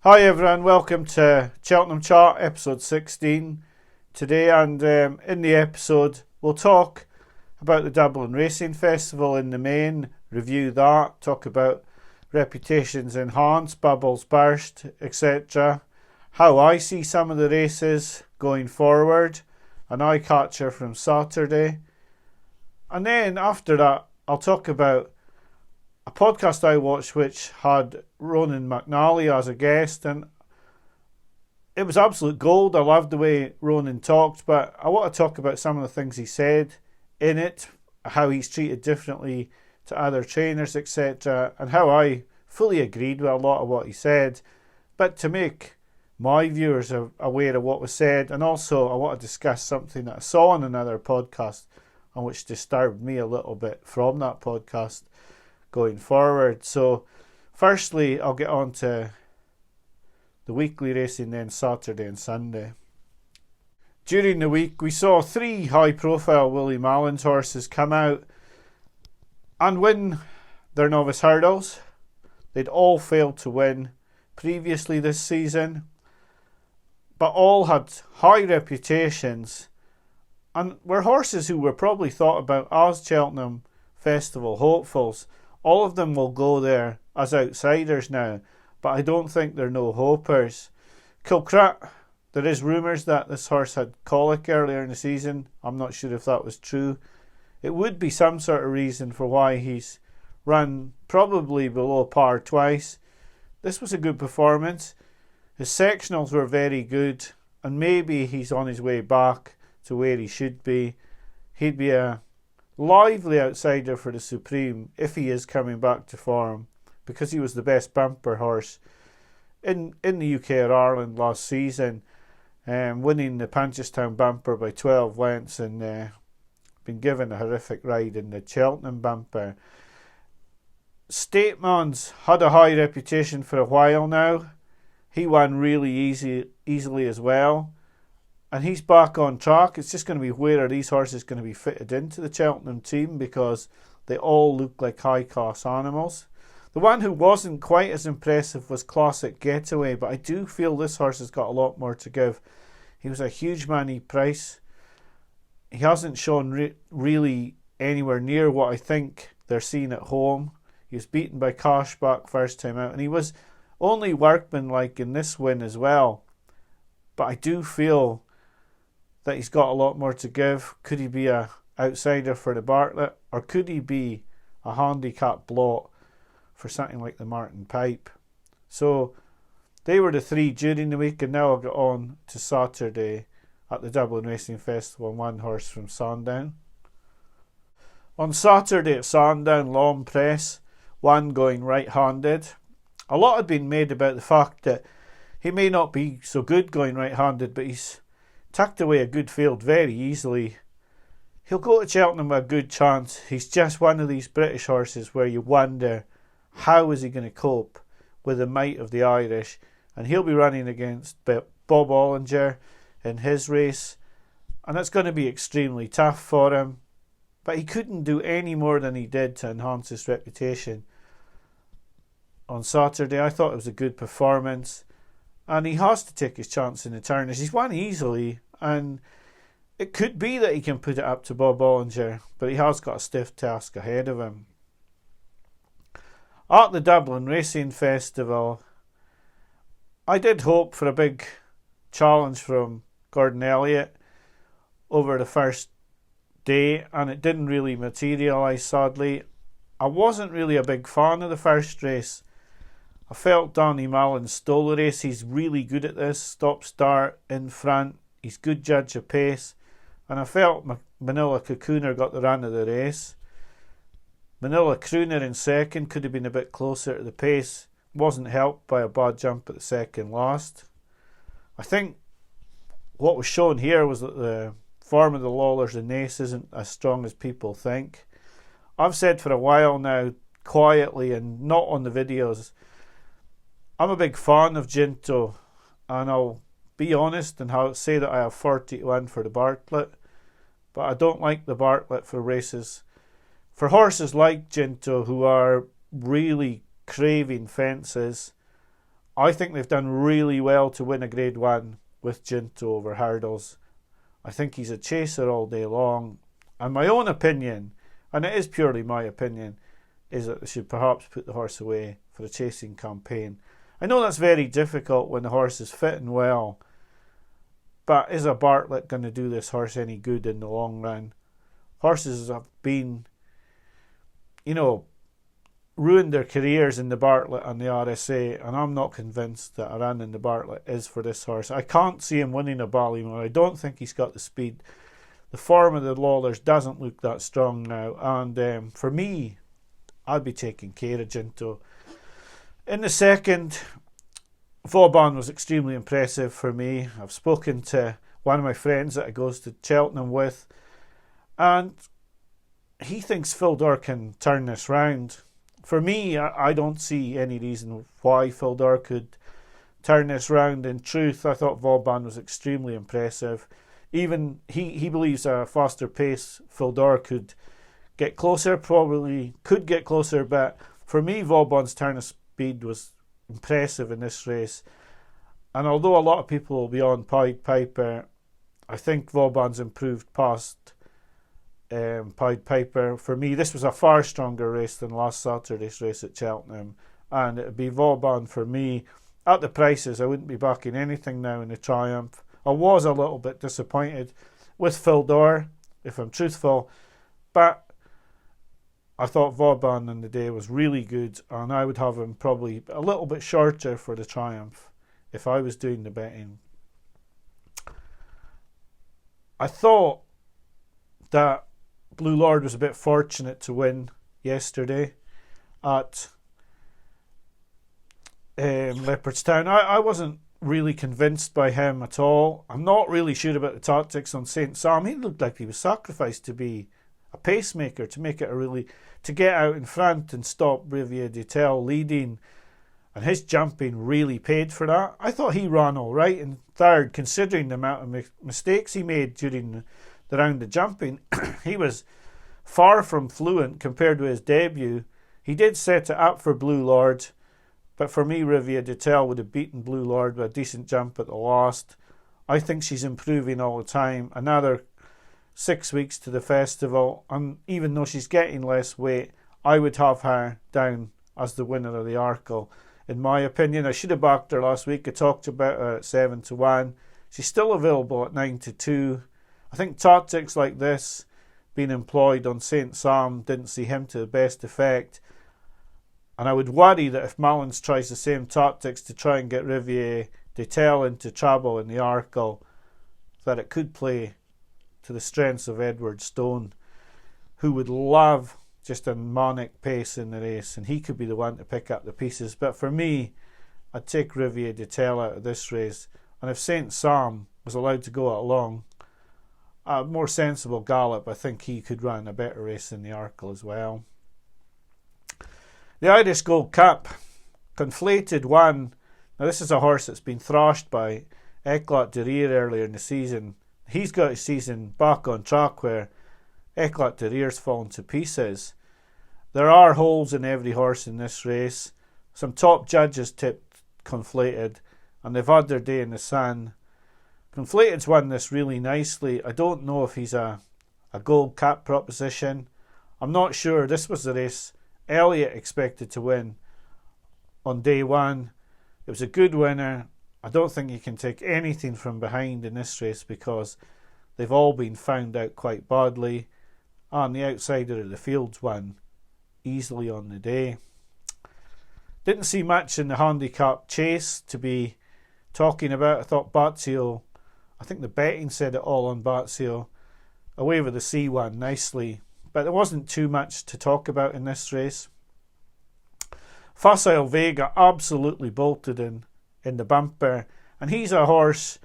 Hi everyone, welcome to Cheltenham Chart episode 16 today, and in the episode we'll talk about the Dublin Racing Festival in the main, review that, talk about reputations enhanced, bubbles burst, etc. How I see some of the races going forward, an eye catcher from Saturday, and then after that I'll talk about a podcast I watched which had Ronan McNally as a guest, and it was absolute gold. I loved the way Ronan talked, but I want to talk about some of the things he said in it, how he's treated differently to other trainers, etc., and how I fully agreed with a lot of what he said, but to make my viewers aware of what was said. And also I want to discuss something that I saw on another podcast and which disturbed me a little bit from that podcast going forward. So firstly, I'll get on to the weekly racing then, Saturday and Sunday. During the week, we saw three high-profile Willie Mallon's horses come out and win their novice hurdles. They'd all failed to win previously this season, but all had high reputations and were horses who were probably thought about as Cheltenham Festival hopefuls. All of them will go there as outsiders now, but I don't think they're no hopers. Kilcrat, there is rumours that this horse had colic earlier in the season. I'm not sure if that was true. It would be some sort of reason for why he's run probably below par twice. This was a good performance. His sectionals were very good, and maybe he's on his way back to where he should be. He'd be a lively outsider for the Supreme if he is coming back to form, because he was the best bumper horse in the UK or Ireland last season, winning the Punchestown bumper by 12 lengths and been given a horrific ride in the Cheltenham bumper. Statemans had a high reputation for a while now. He won really easily as well, and he's back on track. It's just going to be where are these horses going to be fitted into the Cheltenham team, because they all look like high-class animals. The one who wasn't quite as impressive was Classic Getaway, but I do feel this horse has got a lot more to give. He was a huge money price. He hasn't shown really anywhere near what I think they're seeing at home. He was beaten by Cashback first time out, and he was only workmanlike in this win as well. But I do feel that he's got a lot more to give. Could he be a outsider for the Bartlett, or could he be a handicap blot for something like the Martin Pipe? So they were the three during the week, and now I'll get on to Saturday at the Dublin Racing Festival, and one horse from Sandown. On Saturday at Sandown, Long Press, one going right-handed. A lot had been made about the fact that he may not be so good going right-handed, but he's tucked away a good field very easily. He'll go to Cheltenham with a good chance. He's just one of these British horses where you wonder how is he going to cope with the might of the Irish, and he'll be running against Bob Ollinger in his race, and it's going to be extremely tough for him, but he couldn't do any more than he did to enhance his reputation on Saturday. I thought it was a good performance, and he has to take his chance in the Turners. He's won easily, and it could be that he can put it up to Bob Ollinger, but he has got a stiff task ahead of him. At the Dublin Racing Festival, I did hope for a big challenge from Gordon Elliott over the first day, and it didn't really materialise, sadly. I wasn't really a big fan of the first race. I felt Danny Mallon stole the race. He's really good at this, stop-start in front. He's good judge of pace, and I felt Manila Cocooner got the run of the race. Manila Crooner in second could have been a bit closer to the pace. Wasn't helped by a bad jump at the second last. I think what was shown here was that the form of the Lawlers and Nace isn't as strong as people think. I've said for a while now, quietly and not on the videos, I'm a big fan of Ginto, and I'll be honest and say that I have 40-1 for the Bartlett, but I don't like the Bartlett for races for horses like Ginto who are really craving fences. I think they've done really well to win a Grade 1 with Ginto over hurdles. I think he's a chaser all day long. And my own opinion, and it is purely my opinion, is that they should perhaps put the horse away for a chasing campaign. I know that's very difficult when the horse is fit and well, but is a Bartlett going to do this horse any good in the long run? Horses have been, ruined their careers in the Bartlett and the RSA, and I'm not convinced that a run in the Bartlett is for this horse. I can't see him winning a Ballymore. I don't think he's got the speed. The form of the Lawlers doesn't look that strong now, and for me, I'd be taking care of Ginto. In the second, Vauban was extremely impressive for me. I've spoken to one of my friends that I goes to Cheltenham with, and he thinks Phil Dorr can turn this round. For me, I don't see any reason why Phil Dorr could turn this round. In truth, I thought Vauban was extremely impressive. Even he believes a faster pace Phil Dorr could get closer, probably could get closer, but for me, Vauban's turn of speed was impressive in this race. And although a lot of people will be on Pied Piper, I think Vauban's improved past Pied Piper. For me, this was a far stronger race than last Saturday's race at Cheltenham, and it would be Vauban for me. At the prices, I wouldn't be backing anything now in the Triumph. I was a little bit disappointed with Phil Dorr, if I'm truthful, but I thought Vauban in the day was really good, and I would have him probably a little bit shorter for the Triumph if I was doing the betting. I thought that Blue Lord was a bit fortunate to win yesterday at Leopardstown. I wasn't really convinced by him at all. I'm not really sure about the tactics on St. Sam. He looked like he was sacrificed to be a pacemaker, to make it to get out in front and stop Riviere Dutel leading, and his jumping really paid for that. I thought he ran all right in third, considering the amount of mistakes he made during the round of jumping. He was far from fluent compared with his debut. He did set it up for Blue Lord, but for me, Riviere Dutel would have beaten Blue Lord with a decent jump at the last. I think she's improving all the time. Another 6 weeks to the festival, and even though she's getting less weight, I would have her down as the winner of the Arkle. In my opinion, I should have backed her last week. I talked about her at 7-1. She's still available at 9-2. I think tactics like this being employed on St. Sam didn't see him to the best effect. And I would worry that if Mullins tries the same tactics to try and get Riviere Dutel into trouble in the Arkle, that it could play to the strengths of Edward Stone, who would love just a manic pace in the race, and he could be the one to pick up the pieces. But for me, I'd take Riviere Dutel out of this race, and if St. Sam was allowed to go along, a more sensible gallop, I think he could run a better race in the Arkle as well. The Irish Gold Cup, Conflated won. Now this is a horse that's been thrashed by Eclat de Rire earlier in the season. He's got his season back on track where Eclat de Rire's fallen to pieces. There are holes in every horse in this race. Some top judges tipped Conflated, and they've had their day in the sun. Conflated's won this really nicely. I don't know if he's a Gold Cup proposition. I'm not sure. This was the race Elliott expected to win on day one. It was a good winner. I don't think you can take anything from behind in this race because they've all been found out quite badly, and the outsider of the fields won easily on the day. Didn't see much in the handicap chase to be talking about. I thought Bazio, I think the betting said it all on Bazio, away with the C1 nicely, but there wasn't too much to talk about in this race. Facile Vega absolutely bolted in the bumper, and he's a horse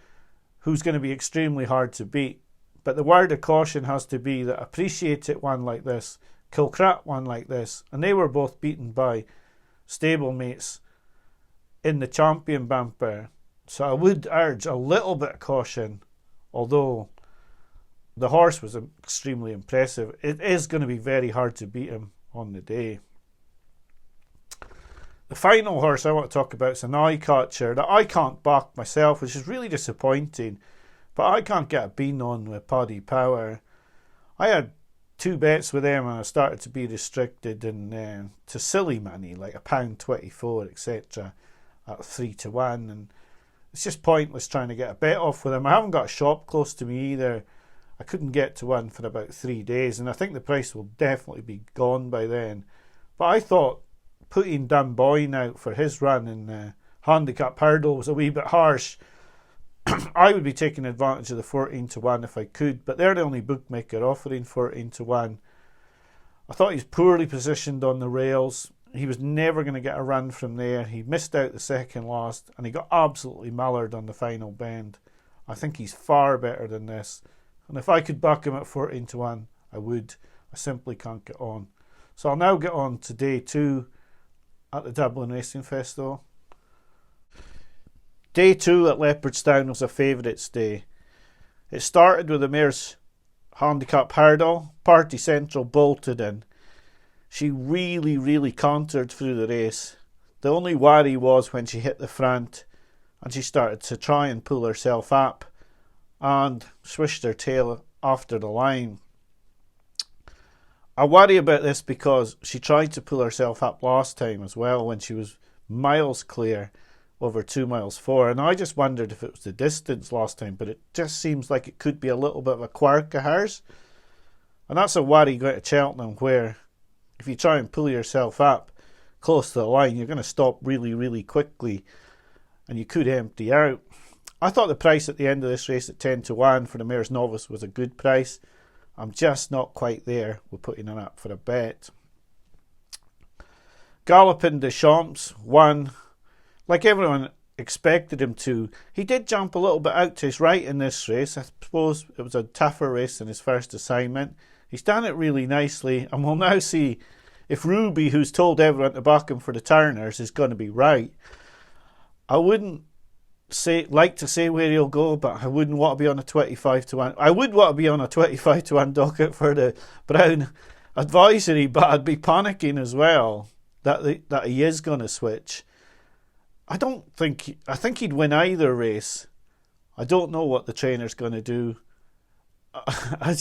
who's going to be extremely hard to beat. But the word of caution has to be that Appreciate It one like this, Kilcrat one like this, and they were both beaten by stablemates in the champion bumper. So I would urge a little bit of caution, although the horse was extremely impressive. It is going to be very hard to beat him on the day. The final horse I want to talk about is an eye catcher that I can't back myself, which is really disappointing. But I can't get a bean on with Paddy Power. I had 2 bets with them and I started to be restricted and to silly money, like £1.24, etc. at 3-1. And it's just pointless trying to get a bet off with them. I haven't got a shop close to me either. I couldn't get to one for about 3 days, and I think the price will definitely be gone by then. But I thought putting Dunboyne out for his run in the handicap hurdle was a wee bit harsh. I would be taking advantage of the 14-1 if I could, but they're the only bookmaker offering 14-1. I thought he was poorly positioned on the rails. He was never going to get a run from there. He missed out the second last, and he got absolutely mallered on the final bend. I think he's far better than this. And if I could back him at 14-1, I would. I simply can't get on. So I'll now get on to day 2 at the Dublin Racing Festival. Day 2 at Leopardstown was a favourites day. It started with the mare's handicap hurdle. Party Central bolted in. She really countered through the race. The only worry was when she hit the front and she started to try and pull herself up and swished her tail after the line. I worry about this because she tried to pull herself up last time as well when she was miles clear over 2 miles 4, and I just wondered if it was the distance last time, but it just seems like it could be a little bit of a quirk of hers. And that's a worry going to Cheltenham, where if you try and pull yourself up close to the line, you're going to stop really quickly and you could empty out. I thought the price at the end of this race at 10-1 for the mare's novice was a good price. I'm just not quite there with putting it up for a bet. Gallopin Deschamps won like everyone expected him to. He did jump a little bit out to his right in this race. I suppose it was a tougher race than his first assignment. He's done it really nicely, and we'll now see if Ruby, who's told everyone to back him for the Turners, is going to be right. I wouldn't like to say where he'll go, but I wouldn't want to be on a 25-1. I would want to be on a 25-1 docket for the Brown advisory, but I'd be panicking as well that he is going to switch. I think he'd win either race. I don't know what the trainer's going to do. I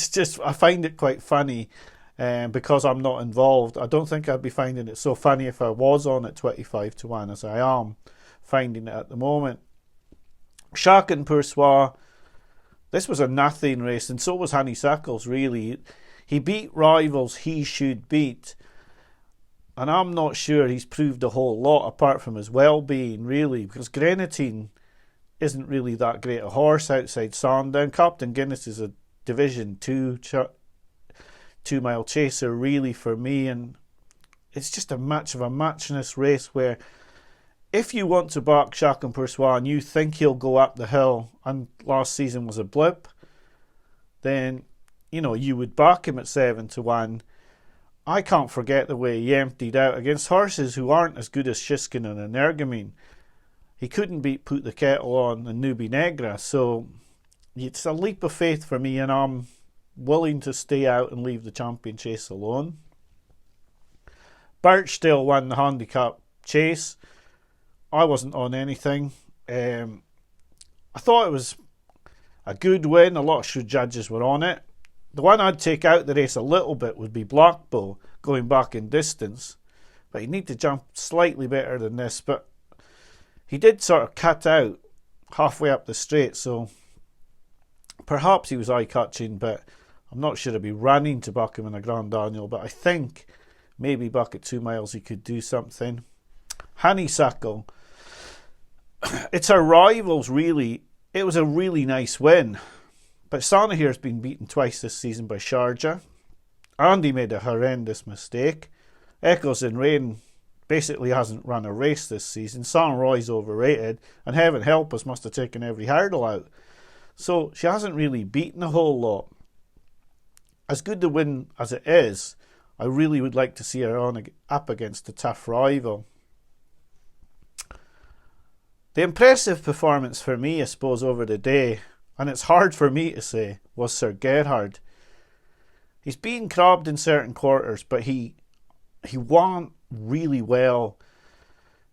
find it quite funny because I'm not involved. I don't think I'd be finding it so funny if I was on at 25-1 as I am finding it at the moment. Chacun Pour Soi, this was a nothing race, and so was Honeysuckles, really. He beat rivals he should beat, and I'm not sure he's proved a whole lot apart from his well-being, really, because Grenadine isn't really that great a horse outside Sandown. Captain Guinness is a Division 2 2-mile chaser, really, for me, and it's just a match of a matchness race where if you want to back Chacun Pour Soi and you think he'll go up the hill and last season was a blip, then you would back him at 7-1. I can't forget the way he emptied out against horses who aren't as good as Shiskin and Energumene. He couldn't beat Put the Kettle On and Nubi Negra, so it's a leap of faith for me, and I'm willing to stay out and leave the champion chase alone. Birchdale won the handicap chase. I wasn't on anything. I thought it was a good win. A lot of shrewd judges were on it. The one I'd take out the race a little bit would be Blackbow, going back in distance. But he'd need to jump slightly better than this. But he did sort of cut out halfway up the straight, so perhaps he was eye-catching, but I'm not sure I'd be running to back him in a Grand Annual. But I think maybe back at 2 miles he could do something. Honeysuckle. It's our rivals, really. It was a really nice win. But Sanahir has been beaten twice this season by Sharjah. Andy made a horrendous mistake. Echoes in Rain basically hasn't run a race this season. San Roy's overrated, and heaven help us must have taken every hurdle out. So she hasn't really beaten a whole lot. As good the win as it is, I really would like to see her up against a tough rival. The impressive performance for me, I suppose, over the day, and it's hard for me to say, was Sir Gerhard. He's been crabbed in certain quarters, but he won really well.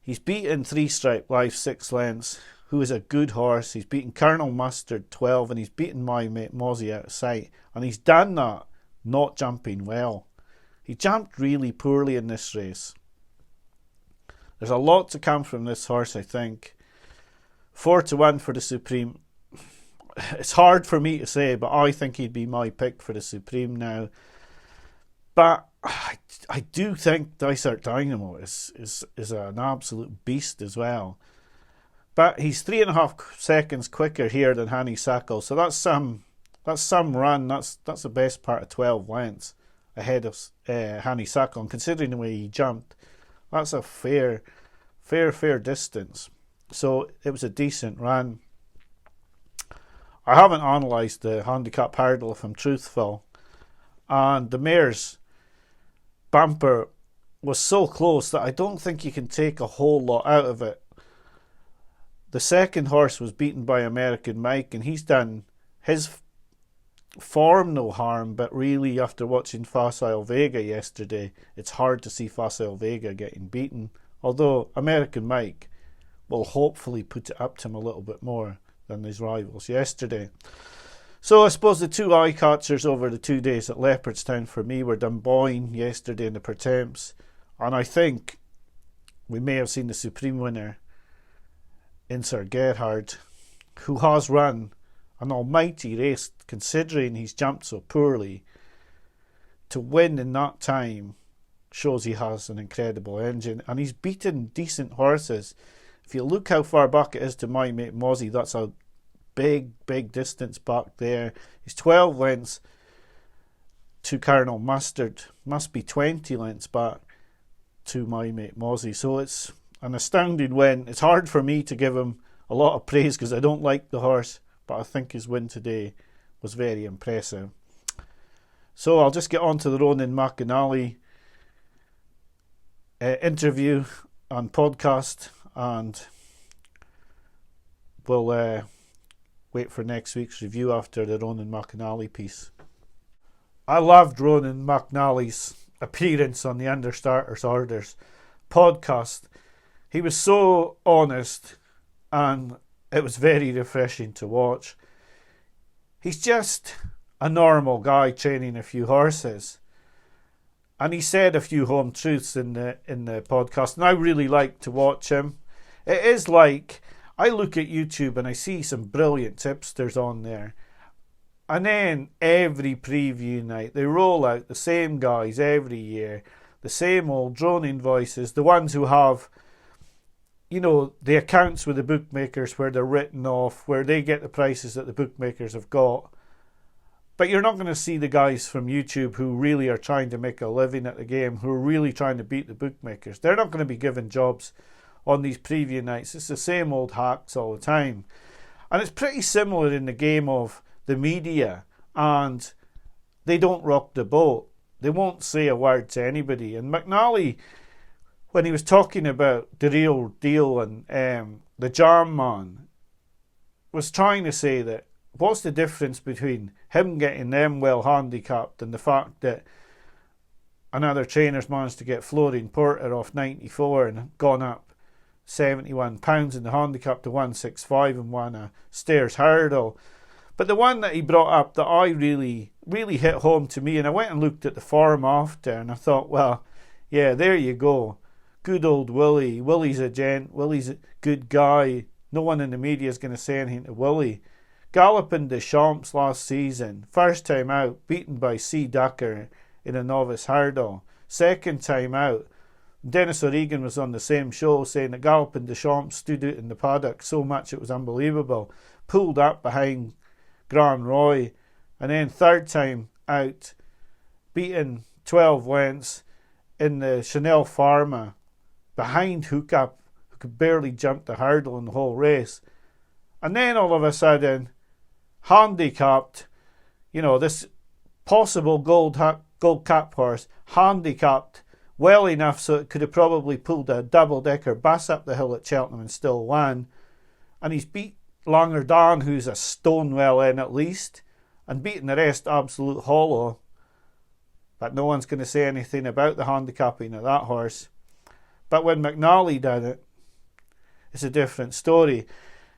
He's beaten Three Stripe Life 6 lengths, who is a good horse. He's beaten Colonel Mustard 12, and he's beaten My Mate Mozzie out of sight. And he's done that not jumping well. He jumped really poorly in this race. There's a lot to come from this horse, I think. 4-1 for the Supreme. It's hard for me to say, but I think he'd be my pick for the Supreme now. But I do think Dysart Dynamo is an absolute beast as well. But he's 3.5 seconds quicker here than Honeysuckle, so that's some run. That's the best part of 12 lengths ahead of Honeysuckle. And considering the way he jumped, that's a fair distance. So it was a decent run. I haven't analysed the handicap hurdle, if I'm truthful, and the mare's bumper was so close that I don't think you can take a whole lot out of it. The second horse was beaten by American Mike, and he's done his form no harm, but really after watching Facile Vega yesterday, it's hard to see Facile Vega getting beaten, although American Mike will hopefully put it up to him a little bit more than his rivals yesterday. So I suppose the two eye catchers over the 2 days at Leopardstown for me were Dunboyne yesterday in the Pertemps, and I think we may have seen the Supreme winner in Sir Gerhard, who has run an almighty race considering he's jumped so poorly. To win in that time shows he has an incredible engine, and he's beaten decent horses. If you look how far back it is to My Mate Mozzie, that's a big distance back there. He's 12 lengths to Colonel Mustard, must be 20 lengths back to My Mate Mozzie. So it's an astounding win. It's hard for me to give him a lot of praise because I don't like the horse, but I think his win today was very impressive. So I'll just get on to the Ronan McAnally interview and podcast, and we'll wait for next week's review after the Ronan McAnally piece. I loved Ronan McAnally's appearance on the Understarters Orders podcast. He was so honest, and it was very refreshing to watch. He's just a normal guy training a few horses, and he said a few home truths in the podcast, and I really like to watch him. It is like, I look at YouTube and I see some brilliant tipsters on there, and then every preview night they roll out the same guys every year, the same old droning voices, the ones who have, you know, the accounts with the bookmakers where they're written off, where they get the prices that the bookmakers have got. But you're not going to see the guys from YouTube who really are trying to make a living at the game, who are really trying to beat the bookmakers. They're not going to be given jobs on these preview nights. It's the same old hacks all the time. And it's pretty similar in the game of the media, and they don't rock the boat. They won't say a word to anybody. And McNally, when he was talking about the real deal and the Jam Man, was trying to say that what's the difference between him getting them well handicapped and the fact that another trainer's managed to get Florian Porter off 94 and gone up £71 in the handicap to 165 and won a Stairs hurdle. But the one that he brought up that I really hit home to me, and I went and looked at the form after, and I thought, well, yeah, there you go. Good old Willie. Willie's a gent. Willie's a good guy. No one in the media is going to say anything to Willie. Galloping Deschamps last season, first time out, beaten by C. Ducker in a novice hurdle. Second time out, Dennis O'Regan was on the same show saying that Galloping Deschamps stood out in the paddock so much it was unbelievable. Pulled up behind Grand Roy, and then third time out, beaten 12 lengths in the Chanel Pharma behind Hookup, who could barely jump the hurdle in the whole race. And then all of a sudden, handicapped, you know, this possible gold cap horse, handicapped well enough so it could have probably pulled a double-decker bus up the hill at Cheltenham and still won. And he's beat Langer Dan, who's a stone well in at least, and beaten the rest absolute hollow. But no one's going to say anything about the handicapping of that horse. But when McNally did it, it's a different story.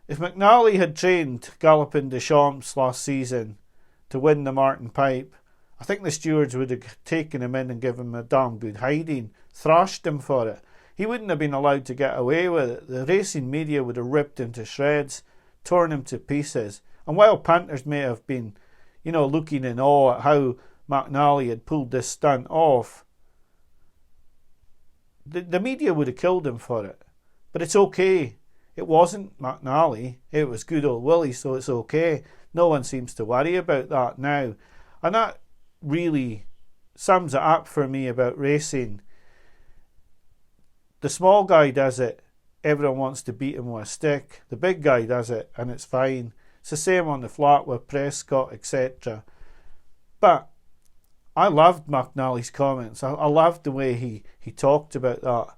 If McNally had trained Galloping des Champs last season to win the Martin Pipe, I think the stewards would have taken him in and given him a damn good hiding, thrashed him for it. He wouldn't have been allowed to get away with it. The racing media would have ripped him to shreds, torn him to pieces. And while punters may have been, looking in awe at how McNally had pulled this stunt off, the media would have killed him for it. But it's okay. It wasn't McNally. It was good old Willie, so it's okay. No one seems to worry about that now. And that really sums it up for me about racing. The small guy does it, everyone wants to beat him with a stick. The big guy does it, and it's fine. It's the same on the flat with Prescott, etc. But I loved McNally's comments. I loved the way he talked about that.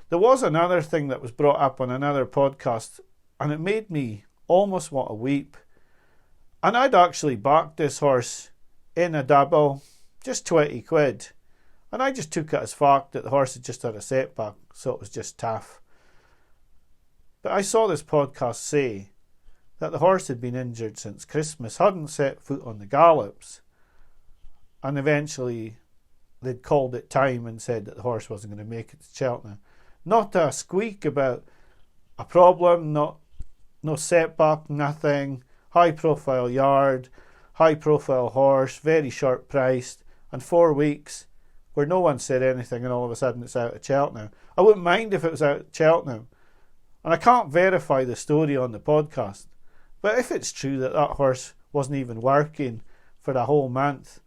There was another thing that was brought up on another podcast, and it made me almost want to weep. And I'd actually backed this horse in a double, just 20 quid. And I just took it as fact that the horse had just had a setback, so it was just tough. But I saw this podcast say that the horse had been injured since Christmas, hadn't set foot on the gallops, and eventually they'd called it time and said that the horse wasn't going to make it to Cheltenham. Not a squeak about a problem, no setback, nothing. High profile yard, high profile horse, very sharp priced, and 4 weeks where no one said anything and all of a sudden it's out of Cheltenham. I wouldn't mind if it was out of Cheltenham. And I can't verify the story on the podcast. But if it's true that that horse wasn't even working for a whole month,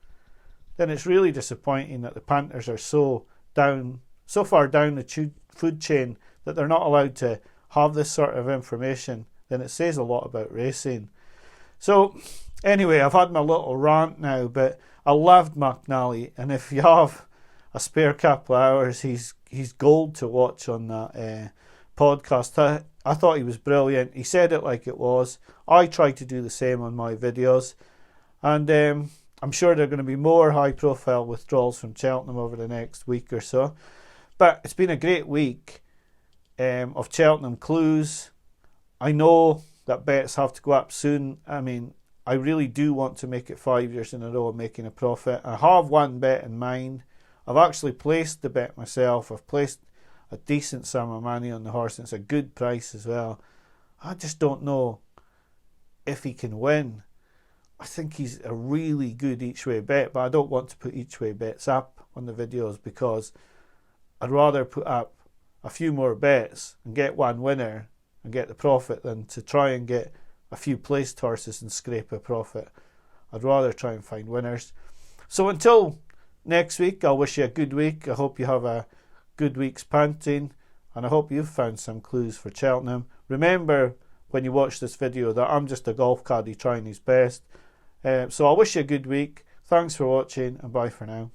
then it's really disappointing that the punters are so far down the food chain that they're not allowed to have this sort of information. Then it says a lot about racing. So anyway, I've had my little rant now, but I loved McNally, and if you have a spare couple of hours, he's gold to watch on that podcast. I thought he was brilliant. He said it like it was. I try to do the same on my videos, and I'm sure there are going to be more high profile withdrawals from Cheltenham over the next week or so. But it's been a great week of Cheltenham clues. I know that bets have to go up soon. I mean, I really do want to make it 5 years in a row of making a profit. I have one bet in mind. I've actually placed the bet myself. I've placed a decent sum of money on the horse, and it's a good price as well. I just don't know if he can win. I think he's a really good each way bet, but I don't want to put each way bets up on the videos because I'd rather put up a few more bets and get one winner and get the profit than to try and get a few placed horses and scrape a profit. I'd rather try and find winners. So until next week, I'll wish you a good week. I hope you have a good week's punting, and I hope you've found some clues for Cheltenham. Remember when you watch this video that I'm just a golf caddie trying his best. So I wish you a good week. Thanks for watching, and bye for now.